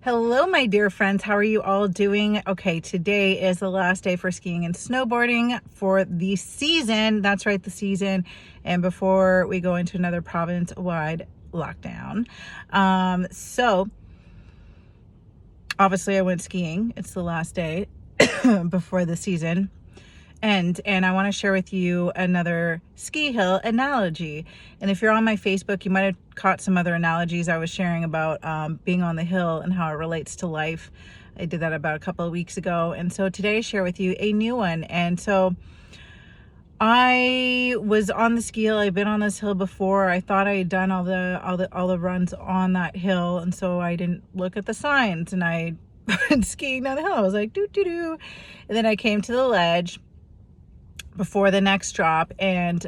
Hello, my dear friends. How are you all doing? Okay, today is the last day for skiing and snowboarding for the season. That's right, the season. And before we go into another province-wide lockdown. So obviously I went skiing. It's the last day before the season. And I want to share with you another ski hill analogy. And if you're on my Facebook, you might have caught some other analogies I was sharing about being on the hill and how it relates to life. I did that about a couple of weeks ago. And so today I share with you a new one. And so I was on the ski hill. I've been on this hill before. I thought I had done all the runs on that hill. And so I didn't look at the signs, and I went skiing down the hill. I was like, doo doo doo. And then I came to the ledge before the next drop, and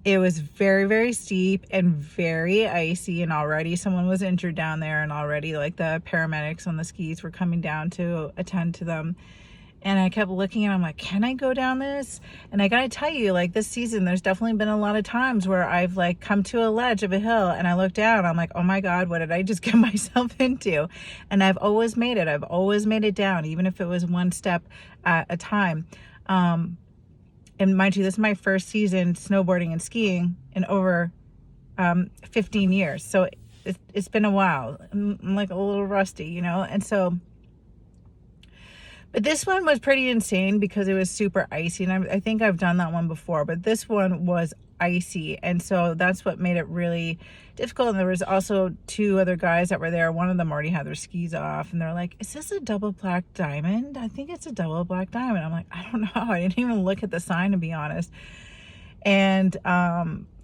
it was very, very steep and very icy, and already someone was injured down there, and already like the paramedics on the skis were coming down to attend to them. And I kept looking, and I'm like, can I go down this? And I gotta tell you, like, this season there's definitely been a lot of times where I've like come to a ledge of a hill and I look down, I'm like, oh my God, what did I just get myself into? And I've always made it down, even if it was one step at a time. And mind you, this is my first season snowboarding and skiing in over 15 years. So it's been a while. I'm like a little rusty, you know? And so, but this one was pretty insane because it was super icy. And I think I've done that one before, but this one was icy. And so that's what made it really difficult. And there was also two other guys that were there. One of them already had their skis off, and they're like, is this a double black diamond? I think it's a double black diamond. I'm like, I don't know. I didn't even look at the sign, to be honest. And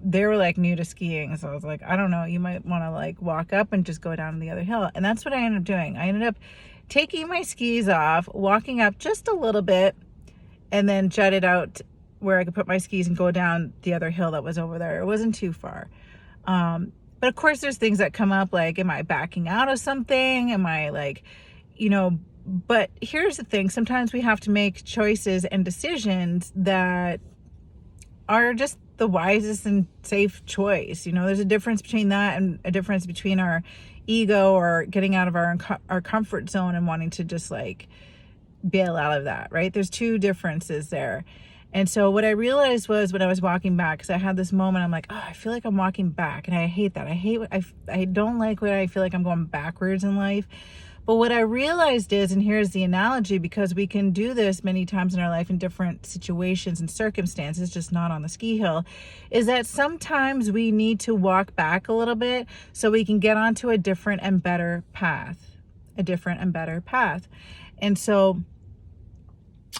they were like new to skiing. So I was like, I don't know. You might want to like walk up and just go down the other hill. And that's what I ended up doing. I ended up taking my skis off, walking up just a little bit, and then jutted out where I could put my skis and go down the other hill that was over there. It wasn't too far. But of course there's things that come up like, am I backing out of something? Am I like, you know, but here's the thing. Sometimes we have to make choices and decisions that are just the wisest and safe choice. You know, there's a difference between that and a difference between our ego or getting out of our comfort zone and wanting to just like bail out of that, right? There's two differences there. And so what I realized was when I was walking back, because I had this moment, I'm like, oh, I feel like I'm walking back, and I hate that. I don't like when I feel like I'm going backwards in life. But what I realized is, and here's the analogy, because we can do this many times in our life in different situations and circumstances, just not on the ski hill, is that sometimes we need to walk back a little bit so we can get onto a different and better path, And so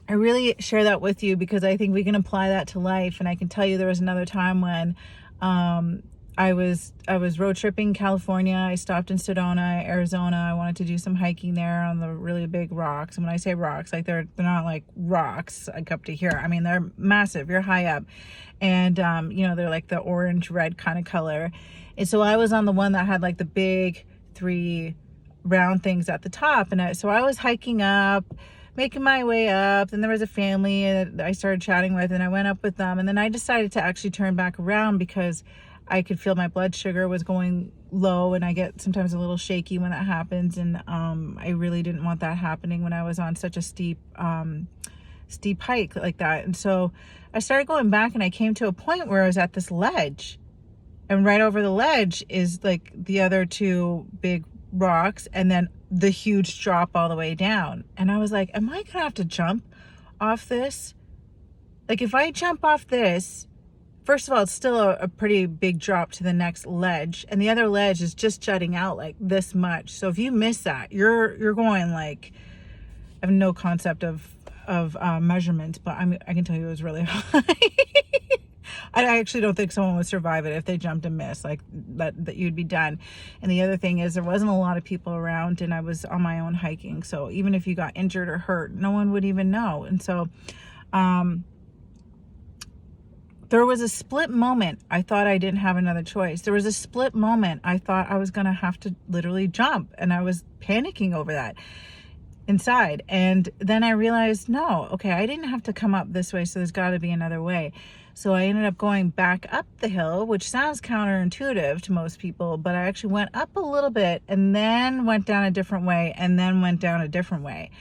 I really share that with you because I think we can apply that to life. And I can tell you there was another time when I was road tripping California. I stopped in Sedona, Arizona. I wanted to do some hiking there on the really big rocks. And when I say rocks, like they're not like rocks like up to here. I mean, they're massive. You're high up. And, you know, they're like the orange red kind of color. And so I was on the one that had like the big 3 round things at the top. And so I was hiking up, making my way up. Then there was a family that I started chatting with, and I went up with them. And then I decided to actually turn back around because I could feel my blood sugar was going low, and I get sometimes a little shaky when that happens. And I really didn't want that happening when I was on such a steep hike like that. And so I started going back, and I came to a point where I was at this ledge, and right over the ledge is like the other 2 big rocks, and then the huge drop all the way down. And I was like, am I gonna have to jump off this? Like, if I jump off this, first of all, it's still a pretty big drop to the next ledge, and the other ledge is just jutting out like this much. So if you miss that, you're going like, I have no concept of measurements, but I can tell you it was really high. I actually don't think someone would survive it if they jumped and missed, like that you'd be done. And the other thing is there wasn't a lot of people around, and I was on my own hiking. So even if you got injured or hurt, no one would even know. And so there was a split moment. I thought I didn't have another choice. There was a split moment. I thought I was going to have to literally jump, and I was panicking over that. inside. And then I realized, no, okay, I didn't have to come up this way, so there's got to be another way. So I ended up going back up the hill, which sounds counterintuitive to most people, but I actually went up a little bit and then went down a different way and then went down a different way.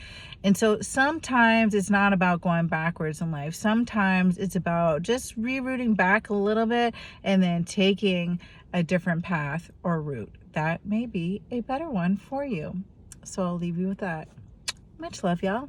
And so sometimes it's not about going backwards in life. Sometimes it's about just rerouting back a little bit and then taking a different path or route. That may be a better one for you. So I'll leave you with that. Much love, y'all.